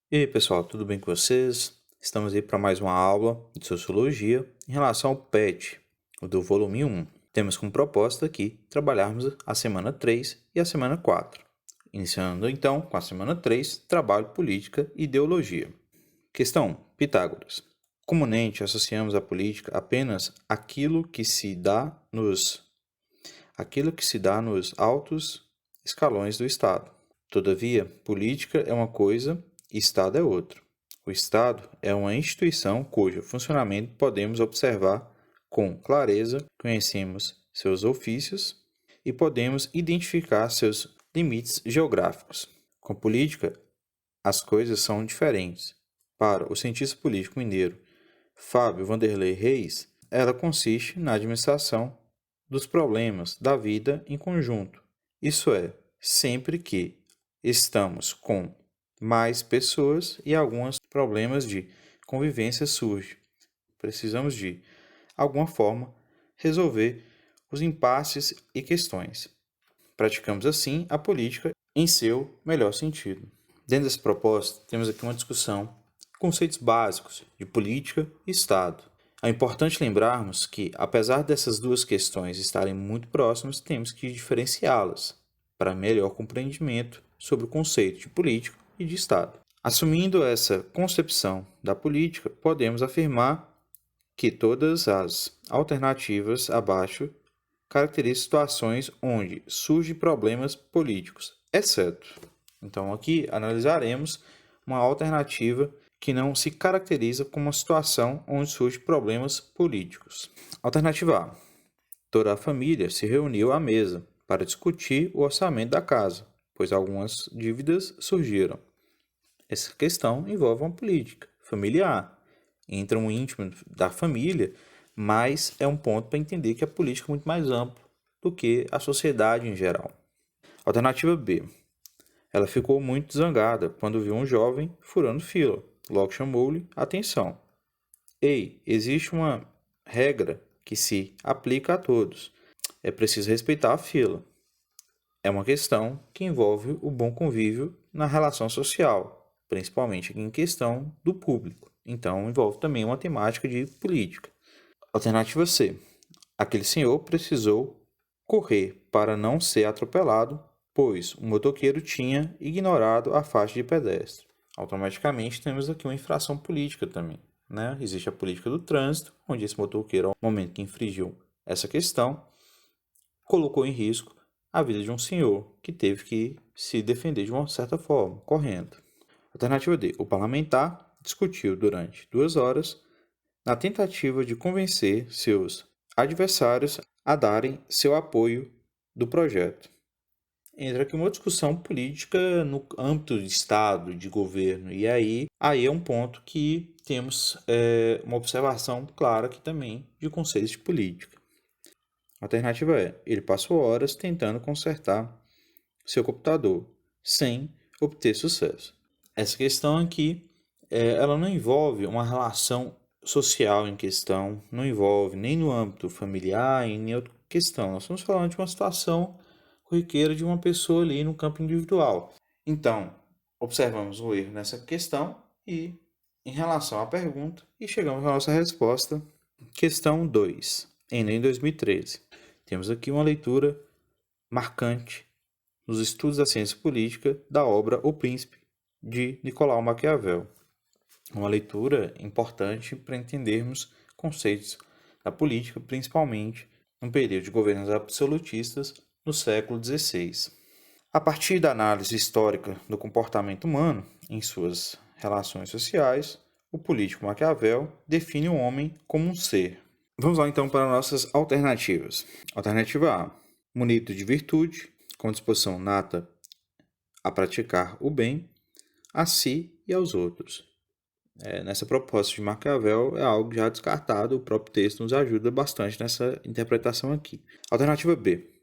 E aí pessoal, tudo bem com vocês? Estamos aí para mais uma aula de Sociologia em relação ao PET, do volume 1. Temos como proposta aqui trabalharmos a semana 3 e a semana 4. Iniciando então com a semana 3, Trabalho, Política e Ideologia. Questão 1. Pitágoras. Comumente associamos à política apenas aquilo que se dá nos altos escalões do Estado. Todavia, política é uma coisa e Estado é outra. O Estado é uma instituição cujo funcionamento podemos observar com clareza, conhecemos seus ofícios e podemos identificar seus limites geográficos. Com política, as coisas são diferentes. Para o cientista político mineiro Fábio Vanderlei Reis, ela consiste na administração dos problemas da vida em conjunto. Isso é, sempre que estamos com mais pessoas e alguns problemas de convivência surgem. Precisamos de alguma forma resolver os impasses e questões. Praticamos assim a política em seu melhor sentido. Dentro dessa proposta, temos aqui uma discussão conceitos básicos de política e Estado. É importante lembrarmos que, apesar dessas duas questões estarem muito próximas, temos que diferenciá-las para melhor compreendimento sobre o conceito de política e de Estado. Assumindo essa concepção da política, podemos afirmar que todas as alternativas abaixo caracterizam situações onde surgem problemas políticos, exceto. Então, aqui analisaremos uma alternativa que não se caracteriza como uma situação onde surgem problemas políticos. Alternativa A. Toda a família se reuniu à mesa para discutir o orçamento da casa, pois algumas dívidas surgiram. Essa questão envolve uma política familiar. Entra um íntimo da família, mas é um ponto para entender que a política é muito mais ampla do que a sociedade em geral. Alternativa B. Ela ficou muito zangada quando viu um jovem furando fila. Logo chamou-lhe a atenção. Ei, existe uma regra que se aplica a todos. É preciso respeitar a fila. É uma questão que envolve o bom convívio na relação social, principalmente em questão do público. Então, envolve também uma temática de política. Alternativa C. Aquele senhor precisou correr para não ser atropelado, pois o motoqueiro tinha ignorado a faixa de pedestre. Automaticamente temos aqui uma infração política também, né? Existe a política do trânsito, onde esse motoqueiro, ao momento que infringiu essa questão, colocou em risco a vida de um senhor que teve que se defender de uma certa forma, correndo. Alternativa D. O parlamentar discutiu durante 2 horas na tentativa de convencer seus adversários a darem seu apoio do projeto. Entra aqui uma discussão política no âmbito de Estado, de governo, e aí é um ponto que temos uma observação clara aqui também de conceitos de política. A alternativa é, ele passou horas tentando consertar seu computador, sem obter sucesso. Essa questão aqui, ela não envolve uma relação social em questão, não envolve nem no âmbito familiar, nem outra questão. Nós estamos falando de uma situação corriqueira de uma pessoa ali no campo individual. Então, observamos o erro nessa questão e em relação à pergunta e chegamos à nossa resposta. Questão 2, ainda em 2013. Temos aqui uma leitura marcante nos estudos da ciência política da obra O Príncipe, de Nicolau Maquiavel. Uma leitura importante para entendermos conceitos da política, principalmente no período de governos absolutistas no século XVI. A partir da análise histórica do comportamento humano em suas relações sociais, o político Maquiavel define o homem como um ser. Vamos lá então para nossas alternativas. Alternativa A. Munido de virtude, com disposição nata a praticar o bem a si e aos outros. Nessa proposta de Maquiavel é algo já descartado, o próprio texto nos ajuda bastante nessa interpretação aqui. Alternativa B.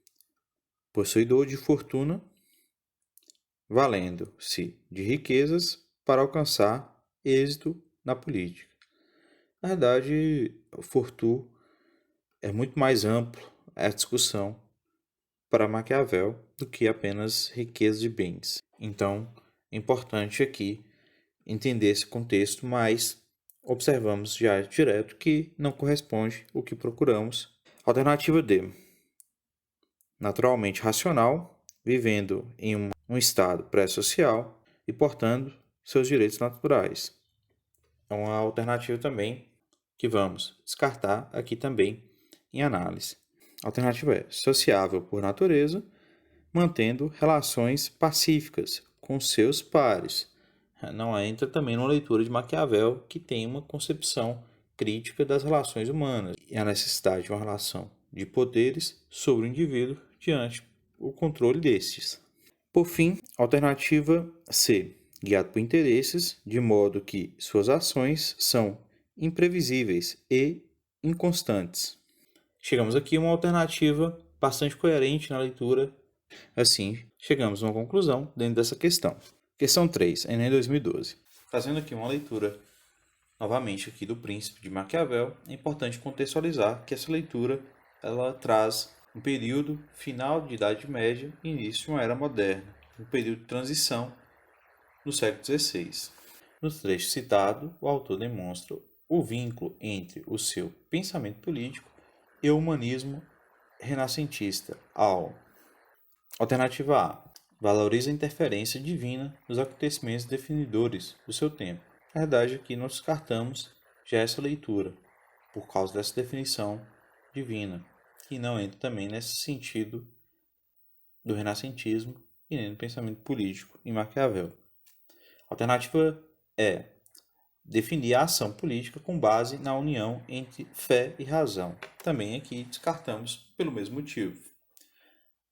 Possuidor de fortuna, valendo-se de riquezas para alcançar êxito na política. Na verdade, o fortuna é muito mais amplo a discussão para Maquiavel do que apenas riqueza de bens. Então, é importante aqui entender esse contexto, mas observamos já direto que não corresponde o que procuramos. Alternativa D. Naturalmente racional, vivendo em um estado pré-social e portando seus direitos naturais. É uma alternativa também que vamos descartar aqui também em análise. A alternativa é sociável por natureza, mantendo relações pacíficas com seus pares. Não entra também numa leitura de Maquiavel, que tem uma concepção crítica das relações humanas e a necessidade de uma relação de poderes sobre o indivíduo diante o controle destes. Por fim, alternativa C, guiado por interesses, de modo que suas ações são imprevisíveis e inconstantes. Chegamos aqui a uma alternativa bastante coerente na leitura. Assim, chegamos a uma conclusão dentro dessa questão. Questão 3, Enem 2012. Fazendo aqui uma leitura novamente aqui do Príncipe de Maquiavel, é importante contextualizar que essa leitura ela traz um período final de Idade Média e início de uma era moderna, um período de transição no século XVI. No trecho citado, o autor demonstra o vínculo entre o seu pensamento político e o humanismo renascentista. Alternativa A. Valoriza a interferência divina nos acontecimentos definidores do seu tempo. Na verdade, aqui nós descartamos já essa leitura, por causa dessa definição divina, que não entra também nesse sentido do renascentismo e nem do pensamento político em Maquiavel. Alternativa E. Definir a ação política com base na união entre fé e razão. Também aqui descartamos pelo mesmo motivo.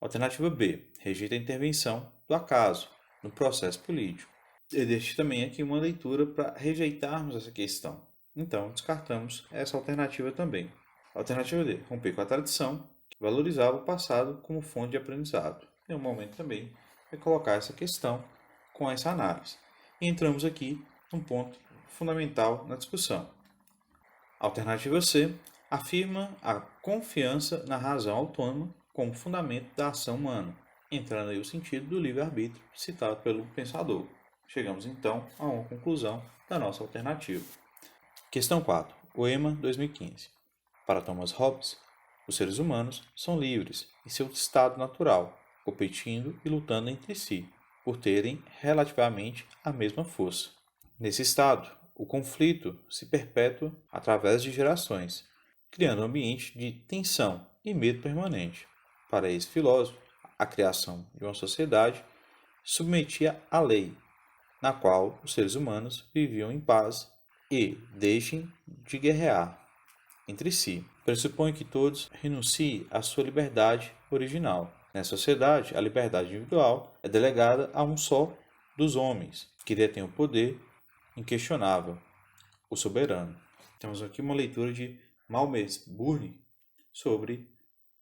Alternativa B. Rejeita a intervenção do acaso no processo político. Eu deixo também aqui uma leitura para rejeitarmos essa questão. Então, descartamos essa alternativa também. Alternativa D. Romper com a tradição, que valorizava o passado como fonte de aprendizado. Em um momento também é colocar essa questão com essa análise. E entramos aqui num ponto fundamental na discussão. Alternativa C. Afirma a confiança na razão autônoma como fundamento da ação humana, entrando aí o sentido do livre-arbítrio citado pelo pensador. Chegamos então a uma conclusão da nossa alternativa. Questão 4. OEMA 2015. Para Thomas Hobbes, os seres humanos são livres em seu estado natural, competindo e lutando entre si, por terem relativamente a mesma força. Nesse estado, o conflito se perpetua através de gerações, criando um ambiente de tensão e medo permanente. Para esse filósofo, a criação de uma sociedade submetia à lei, na qual os seres humanos viviam em paz e deixem de guerrear entre si. Pressupõe que todos renunciem à sua liberdade original. Nessa sociedade, a liberdade individual é delegada a um só dos homens, que detém o poder inquestionável, o soberano. Temos aqui uma leitura de Malmesbury sobre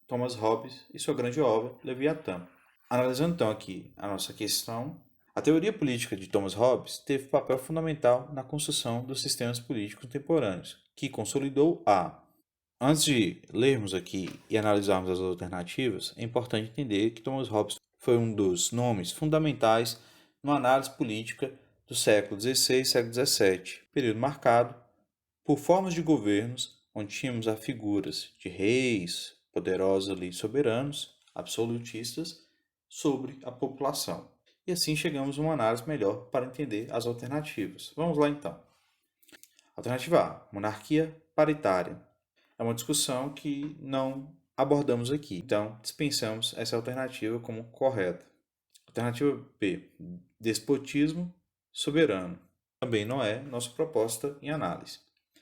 Thomas Hobbes e sua grande obra, Leviatã. Analisando então aqui a nossa questão, a teoria política de Thomas Hobbes teve papel fundamental na construção dos sistemas políticos contemporâneos, que consolidou a. Antes de lermos aqui e analisarmos as alternativas, é importante entender que Thomas Hobbes foi um dos nomes fundamentais na análise política do século XVI e século XVII, período marcado por formas de governos onde tínhamos as figuras de reis, poderosos ali soberanos, absolutistas, sobre a população. E assim chegamos a uma análise melhor para entender as alternativas. Vamos lá então. Alternativa A, monarquia paritária. É uma discussão que não abordamos aqui, então dispensamos essa alternativa como correta. Alternativa B, despotismo soberano. Também não é nossa proposta em análise.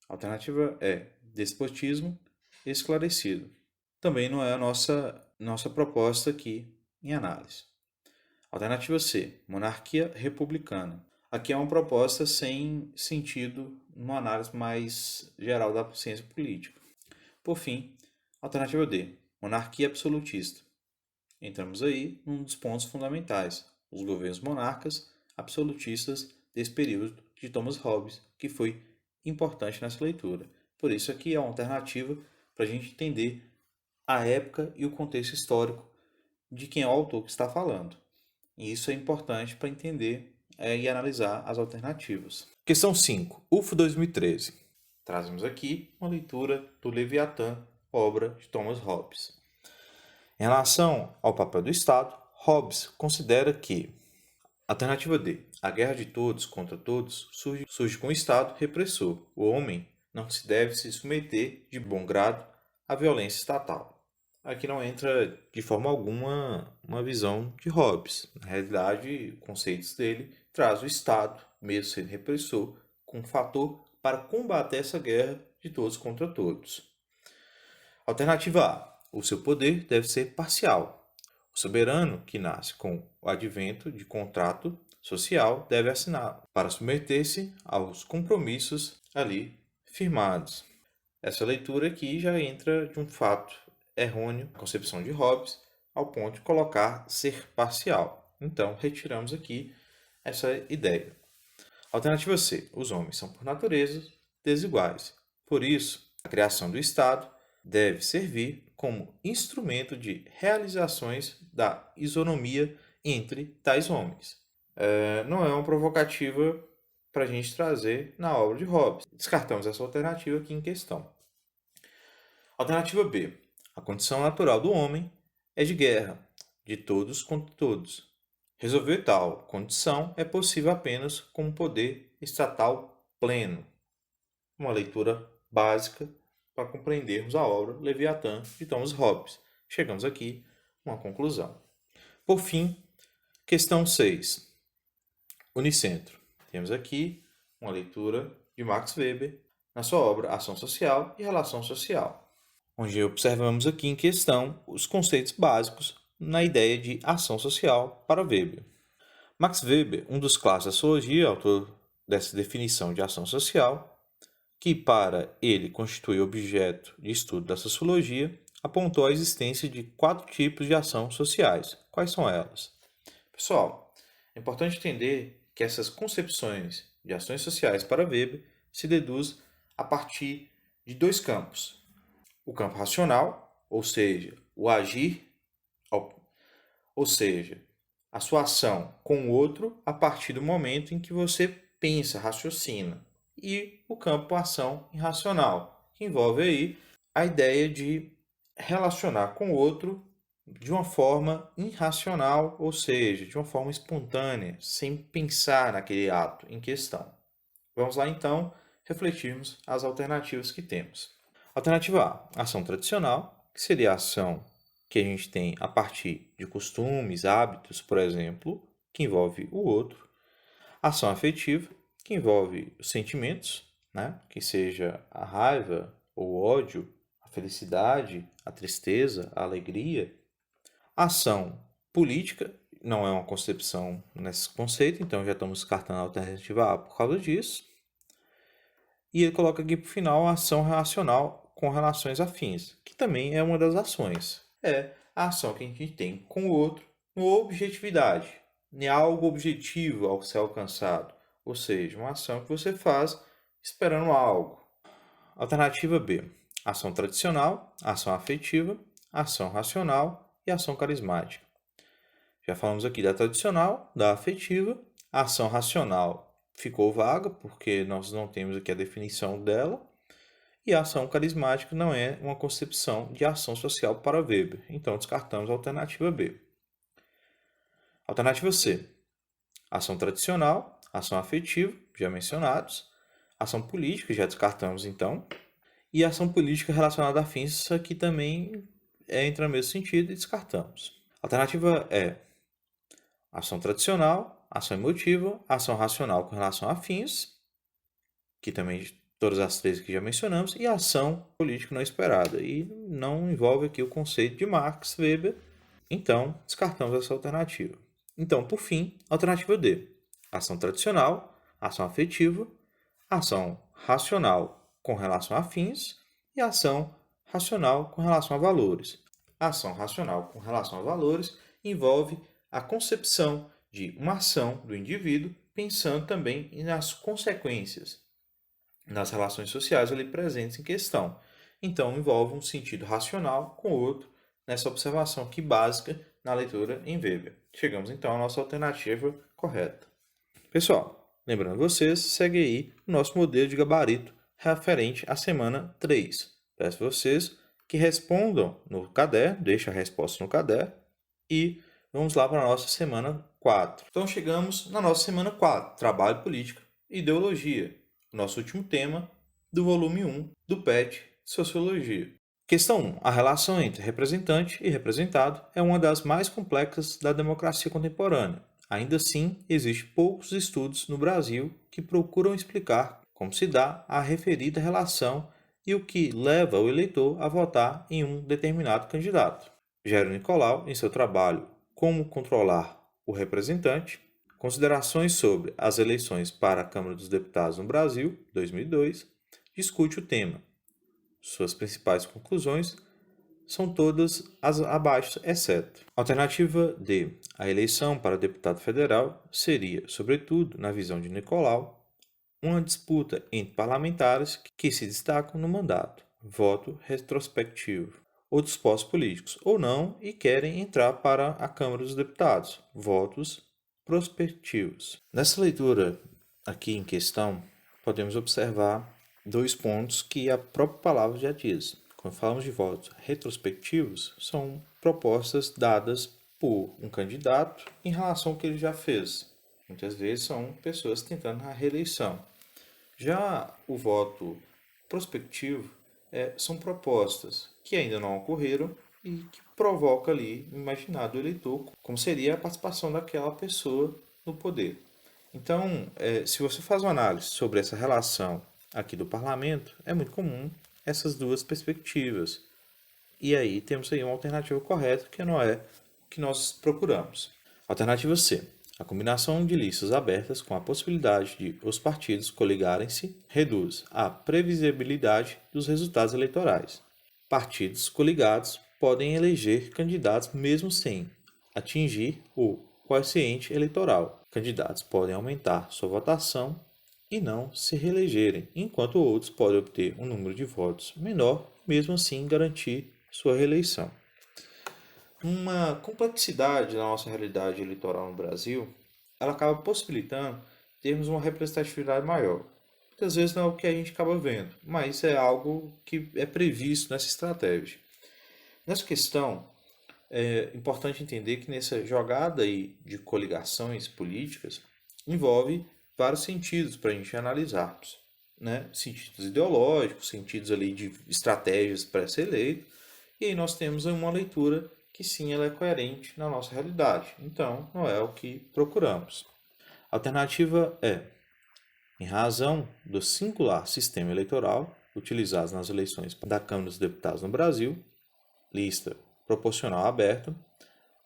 Alternativa E, despotismo esclarecido. Também não é a nossa proposta aqui em análise. Alternativa C, monarquia republicana. Aqui é uma proposta sem sentido numa análise mais geral da ciência política. Por fim, alternativa D, monarquia absolutista. Entramos aí num dos pontos fundamentais, os governos monarcas absolutistas desse período de Thomas Hobbes, que foi importante nessa leitura. Por isso aqui é uma alternativa para a gente entender a época e o contexto histórico de quem é o autor que está falando. E isso é importante para entender e analisar as alternativas. Questão 5. UFO 2013. Trazemos aqui uma leitura do Leviatã, obra de Thomas Hobbes. Em relação ao papel do Estado, Hobbes considera que: alternativa D. A guerra de todos contra todos surge com o Estado repressor. O homem não se deve se submeter de bom grado à violência estatal. Aqui não entra de forma alguma uma visão de Hobbes. Na realidade, conceitos dele traz o Estado, mesmo sendo repressor, como fator para combater essa guerra de todos contra todos. Alternativa A. O seu poder deve ser parcial. O soberano, que nasce com o advento de contrato social, deve assiná-lo para submeter-se aos compromissos ali firmados. Essa leitura aqui já entra de um fato errôneo, a concepção de Hobbes, ao ponto de colocar ser parcial. Então, retiramos aqui essa ideia. Alternativa C. Os homens são, por natureza, desiguais. Por isso, a criação do Estado deve servir como instrumento de realizações da isonomia entre tais homens. Não é uma provocativa para a gente trazer na obra de Hobbes. Descartamos essa alternativa aqui em questão. Alternativa B. A condição natural do homem é de guerra, de todos contra todos. Resolver tal condição é possível apenas com um poder estatal pleno. Uma leitura básica para compreendermos a obra Leviatã de Thomas Hobbes. Chegamos aqui a uma conclusão. Por fim, questão 6. Unicentro. Temos aqui uma leitura de Max Weber na sua obra Ação Social e Relação Social, onde observamos aqui em questão os conceitos básicos na ideia de ação social para Weber. Max Weber, um dos clássicos da sociologia, autor dessa definição de ação social, que para ele constitui objeto de estudo da sociologia, apontou a existência de 4 tipos de ação sociais. Quais são elas? Pessoal, é importante entender que essas concepções de ações sociais para Weber se deduz a partir de 2 campos. O campo racional, ou seja, o agir, ou seja, a sua ação com o outro a partir do momento em que você pensa, raciocina. E o campo ação irracional, que envolve aí a ideia de relacionar com o outro de uma forma irracional, ou seja, de uma forma espontânea, sem pensar naquele ato em questão. Vamos lá então refletirmos as alternativas que temos. Alternativa A, ação tradicional, que seria a ação que a gente tem a partir de costumes, hábitos, por exemplo, que envolve o outro. Ação afetiva, que envolve os sentimentos, né? Que seja a raiva, o ódio, a felicidade, a tristeza, a alegria. Ação política, não é uma concepção nesse conceito, então já estamos descartando a alternativa A por causa disso. E ele coloca aqui para o final a ação relacional com relações afins, que também é uma das ações. É a ação que a gente tem com o outro no objetividade, em algo objetivo ao ser alcançado, ou seja, uma ação que você faz esperando algo. Alternativa B, ação tradicional, ação afetiva, ação racional e ação carismática. Já falamos aqui da tradicional, da afetiva, a ação racional ficou vaga porque nós não temos aqui a definição dela. E a ação carismática não é uma concepção de ação social para Weber. Então, descartamos a alternativa B. Alternativa C. Ação tradicional, ação afetiva, já mencionados. Ação política, já descartamos então. E ação política relacionada a fins, isso aqui também entra no mesmo sentido e descartamos. Alternativa E. Ação tradicional, ação emotiva, ação racional com relação a fins, que também todas as 3 que já mencionamos, e a ação política não esperada. E não envolve aqui o conceito de Max Weber, então descartamos essa alternativa. Então, por fim, alternativa D. Ação tradicional, ação afetiva, ação racional com relação a fins e ação racional com relação a valores. A ação racional com relação a valores envolve a concepção de uma ação do indivíduo pensando também nas consequências nas relações sociais ali presentes em questão. Então, envolve um sentido racional com outro nessa observação aqui básica na leitura em Weber. Chegamos então à nossa alternativa correta. Pessoal, lembrando vocês, segue aí o nosso modelo de gabarito referente à semana 3. Peço vocês que respondam no caderno, deixem a resposta no caderno e vamos lá para a nossa semana 4. Então chegamos na nossa semana 4, Trabalho, Política e Ideologia, o nosso último tema do volume 1 do PET Sociologia. Questão 1. A relação entre representante e representado é uma das mais complexas da democracia contemporânea. Ainda assim, existem poucos estudos no Brasil que procuram explicar como se dá a referida relação e o que leva o eleitor a votar em um determinado candidato. Gero Nicolau, em seu trabalho Como Controlar o Representante, Considerações sobre as eleições para a Câmara dos Deputados no Brasil, 2002, discute o tema. Suas principais conclusões são todas as abaixo, exceto. Alternativa D. A eleição para deputado federal seria, sobretudo, na visão de Nicolau, uma disputa entre parlamentares que se destacam no mandato, voto retrospectivo, outros postos políticos, ou não, e querem entrar para a Câmara dos Deputados, votos prospectivos. Nessa leitura aqui em questão, podemos observar dois pontos que a própria palavra já diz. Quando falamos de votos retrospectivos, são propostas dadas por um candidato em relação ao que ele já fez. Muitas vezes são pessoas tentando a reeleição. Já o voto prospectivo são propostas que ainda não ocorreram e que provoca ali o imaginário do eleitor como seria a participação daquela pessoa no poder. Então, se você faz uma análise sobre essa relação aqui do parlamento, é muito comum essas duas perspectivas. E aí temos aí uma alternativa correta que não é o que nós procuramos. Alternativa C. A combinação de listas abertas com a possibilidade de os partidos coligarem-se reduz a previsibilidade dos resultados eleitorais. Partidos coligados podem eleger candidatos mesmo sem atingir o quociente eleitoral. Candidatos podem aumentar sua votação e não se reelegerem, enquanto outros podem obter um número de votos menor e mesmo assim garantir sua reeleição. Uma complexidade na nossa realidade eleitoral no Brasil, ela acaba possibilitando termos uma representatividade maior. Muitas vezes não é o que a gente acaba vendo, mas é algo que é previsto nessa estratégia. Nessa questão, é importante entender que nessa jogada aí de coligações políticas envolve vários sentidos para a gente analisarmos, né? Sentidos ideológicos, sentidos ali de estratégias para ser eleito, e aí nós temos uma leitura que sim, ela é coerente na nossa realidade. Então, não é o que procuramos. A alternativa é, em razão do singular sistema eleitoral utilizado nas eleições da Câmara dos Deputados no Brasil, lista proporcional aberta,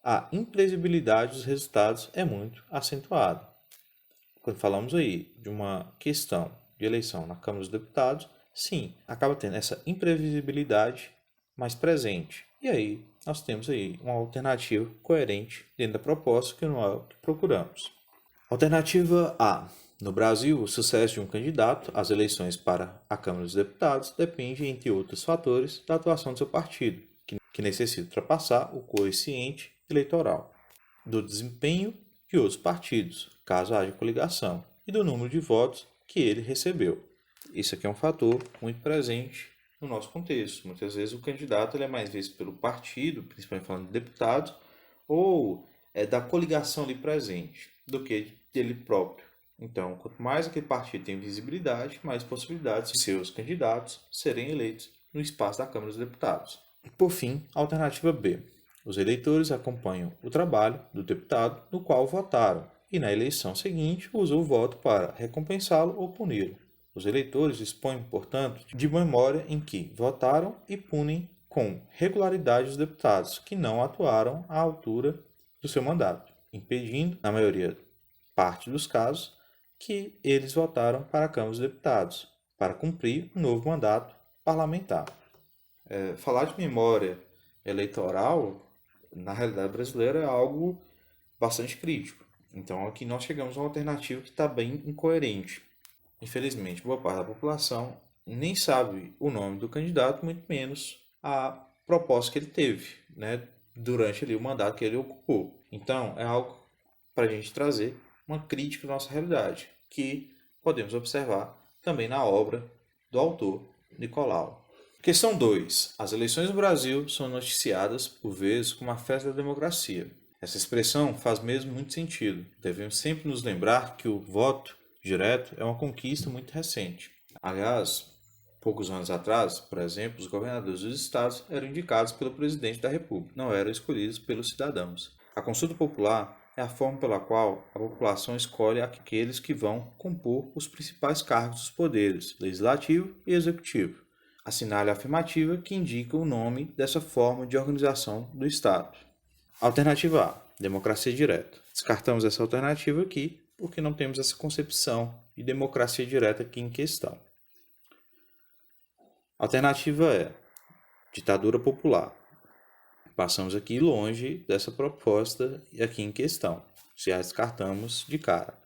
a imprevisibilidade dos resultados é muito acentuada. Quando falamos aí de uma questão de eleição na Câmara dos Deputados, sim, acaba tendo essa imprevisibilidade mais presente. E aí nós temos aí uma alternativa coerente dentro da proposta que não é o que procuramos. Alternativa A. No Brasil, o sucesso de um candidato às eleições para a Câmara dos Deputados depende, entre outros fatores, da atuação do seu partido, que necessita ultrapassar o quociente eleitoral, do desempenho de outros partidos, caso haja coligação, e do número de votos que ele recebeu. Isso aqui é um fator muito presente no nosso contexto. Muitas vezes o candidato ele é mais visto pelo partido, principalmente falando de deputados, ou da coligação ali presente, do que dele próprio. Então, quanto mais aquele partido tem visibilidade, mais possibilidades de seus candidatos serem eleitos no espaço da Câmara dos Deputados. Por fim, a alternativa B. Os eleitores acompanham o trabalho do deputado no qual votaram e, na eleição seguinte, usam o voto para recompensá-lo ou puni-lo. Os eleitores dispõem, portanto, de memória em que votaram e punem com regularidade os deputados que não atuaram à altura do seu mandato, impedindo, na maioria parte dos casos, que eles votaram para a Câmara dos Deputados, para cumprir um novo mandato parlamentar. Falar de memória eleitoral, na realidade brasileira, é algo bastante crítico. Então, aqui nós chegamos a uma alternativa que está bem incoerente. Infelizmente, boa parte da população nem sabe o nome do candidato, muito menos a proposta que ele teve, né, durante ali o mandato que ele ocupou. Então, é algo para a gente trazer uma crítica à nossa realidade, que podemos observar também na obra do autor Nicolau. Questão 2. As eleições no Brasil são noticiadas, por vezes, como a festa da democracia. Essa expressão faz mesmo muito sentido. Devemos sempre nos lembrar que o voto direto é uma conquista muito recente. Aliás, poucos anos atrás, por exemplo, os governadores dos estados eram indicados pelo presidente da República, não eram escolhidos pelos cidadãos. A consulta popular é a forma pela qual a população escolhe aqueles que vão compor os principais cargos dos poderes, legislativo e executivo. Assinale a afirmativa que indica o nome dessa forma de organização do Estado. Alternativa A, democracia direta. Descartamos essa alternativa aqui porque não temos essa concepção de democracia direta aqui em questão. Alternativa é ditadura popular. Passamos aqui longe dessa proposta aqui em questão. Já descartamos de cara.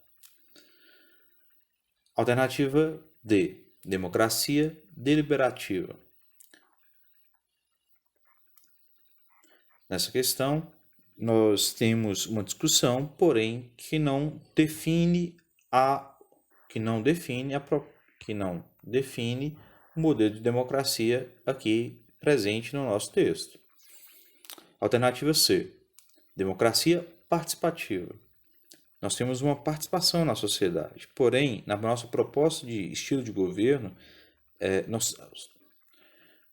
Alternativa D, democracia deliberativa. Nessa questão, nós temos uma discussão, porém, que não define o modelo de democracia aqui presente no nosso texto. Alternativa C, democracia participativa. Nós temos uma participação na sociedade, porém, na nossa proposta de estilo de governo,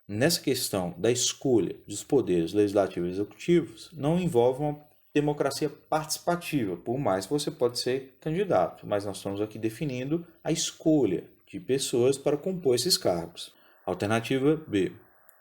nessa questão da escolha dos poderes legislativos e executivos, não envolve uma democracia participativa, por mais que você pode ser candidato, mas nós estamos aqui definindo a escolha de pessoas para compor esses cargos. Alternativa B,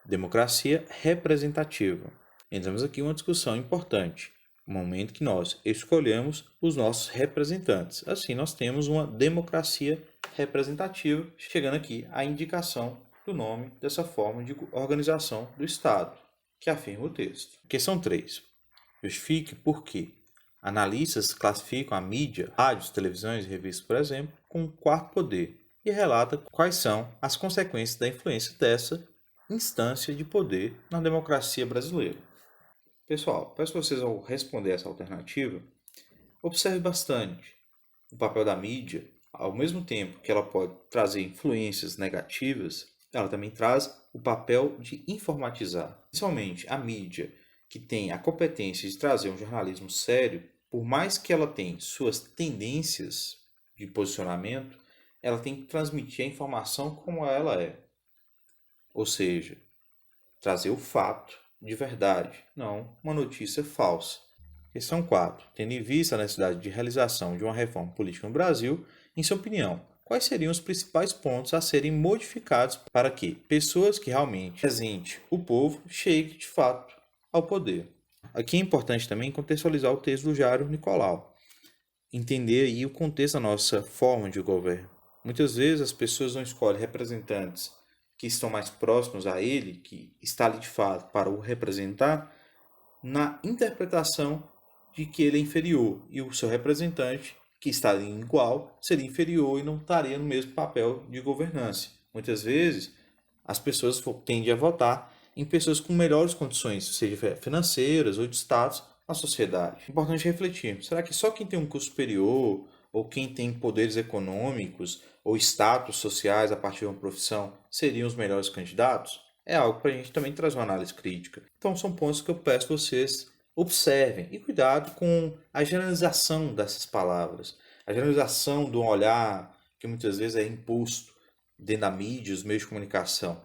democracia representativa. Entramos aqui em uma discussão importante, no momento que nós escolhemos os nossos representantes. Assim, nós temos uma democracia representativa, chegando aqui à indicação do nome dessa forma de organização do Estado, que afirma o texto. Questão 3. Justifique por que analistas classificam a mídia, rádios, televisões e revistas, por exemplo, como um quarto poder e relata quais são as consequências da influência dessa instância de poder na democracia brasileira. Pessoal, peço que vocês, ao responder essa alternativa, observe bastante o papel da mídia. Ao mesmo tempo que ela pode trazer influências negativas, ela também traz o papel de informatizar. Principalmente a mídia, que tem a competência de trazer um jornalismo sério, por mais que ela tenha suas tendências de posicionamento, ela tem que transmitir a informação como ela é. Ou seja, trazer o fato de verdade, não uma notícia falsa. Questão 4. Tendo em vista a necessidade de realização de uma reforma política no Brasil, em sua opinião, quais seriam os principais pontos a serem modificados para que pessoas que realmente representem o povo cheguem de fato ao poder? Aqui é importante também contextualizar o texto do Jairo Nicolau, entender aí o contexto da nossa forma de governo. Muitas vezes as pessoas não escolhem representantes que estão mais próximos a ele, que está ali de fato para o representar, na interpretação de que ele é inferior e o seu representante, que está ali igual, seria inferior e não estaria no mesmo papel de governança. Muitas vezes as pessoas tendem a votar em pessoas com melhores condições, seja financeiras ou de status na sociedade. É importante refletir, será que só quem tem um curso superior ou quem tem poderes econômicos ou status sociais a partir de uma profissão seriam os melhores candidatos? É algo para a gente também trazer uma análise crítica. Então são pontos que eu peço que vocês observem e cuidado com a generalização dessas palavras, a generalização do olhar que muitas vezes é imposto dentro da mídia, os meios de comunicação.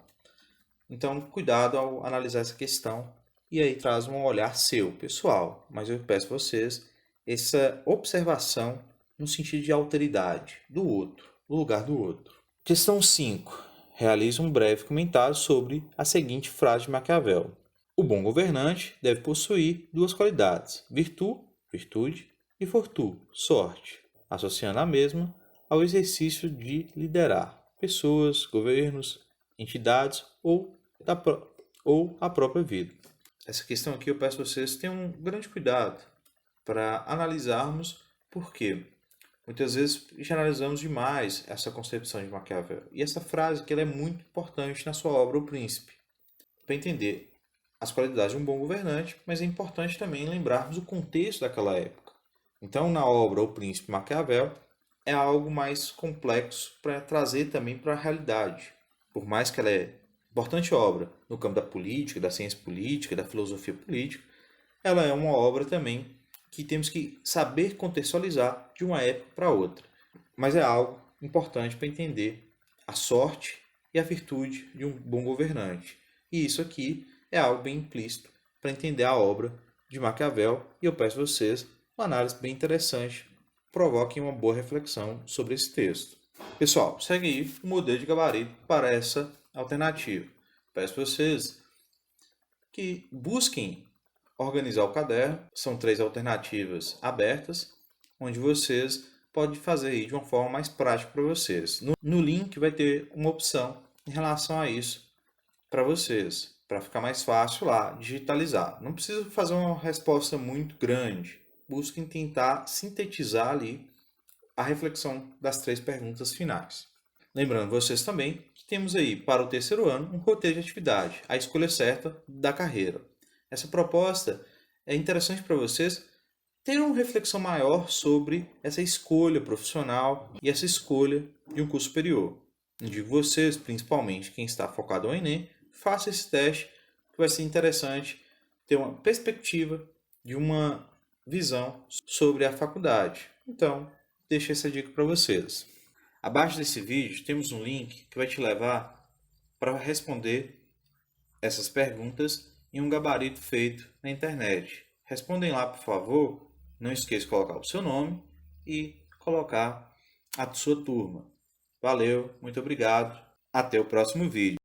Então, cuidado ao analisar essa questão e aí traz um olhar seu, pessoal. Mas eu peço a vocês essa observação no sentido de alteridade do outro, do lugar do outro. Questão 5. Realize um breve comentário sobre a seguinte frase de Maquiavel. O bom governante deve possuir duas qualidades, virtude, e fortuna, sorte, associando a mesma ao exercício de liderar pessoas, governos, entidades ou a própria vida. Essa questão aqui eu peço a vocês tenham um grande cuidado para analisarmos por quê. Muitas vezes generalizamos demais essa concepção de Maquiavel. E essa frase que ela é muito importante na sua obra O Príncipe, para entender as qualidades de um bom governante, mas é importante também lembrarmos o contexto daquela época. Então, na obra O Príncipe Maquiavel, é algo mais complexo para trazer também para a realidade. Por mais que ela é importante obra no campo da política, da ciência política, da filosofia política, ela é uma obra também que temos que saber contextualizar de uma época para outra. Mas é algo importante para entender a sorte e a virtude de um bom governante. E isso aqui é algo bem implícito para entender a obra de Maquiavel, e eu peço a vocês uma análise bem interessante, provoquem uma boa reflexão sobre esse texto. Pessoal, segue aí o modelo de gabarito para essa alternativa. Peço a vocês que busquem organizar o caderno. São 3 alternativas abertas, onde vocês podem fazer aí de uma forma mais prática para vocês. No link vai ter uma opção em relação a isso para vocês, para ficar mais fácil lá digitalizar. Não precisa fazer uma resposta muito grande. Busquem tentar sintetizar ali a reflexão das 3 perguntas finais. Lembrando vocês também que temos aí para o terceiro ano um roteiro de atividade, a escolha certa da carreira. Essa proposta é interessante para vocês terem uma reflexão maior sobre essa escolha profissional e essa escolha de um curso superior. Digo vocês, principalmente quem está focado no Enem, faça esse teste, que vai ser interessante ter uma perspectiva de uma visão sobre a faculdade. Então, deixo essa dica para vocês. Abaixo desse vídeo temos um link que vai te levar para responder essas perguntas em um gabarito feito na internet. Respondem lá, por favor. Não esqueça de colocar o seu nome e colocar a sua turma. Valeu, muito obrigado. Até o próximo vídeo.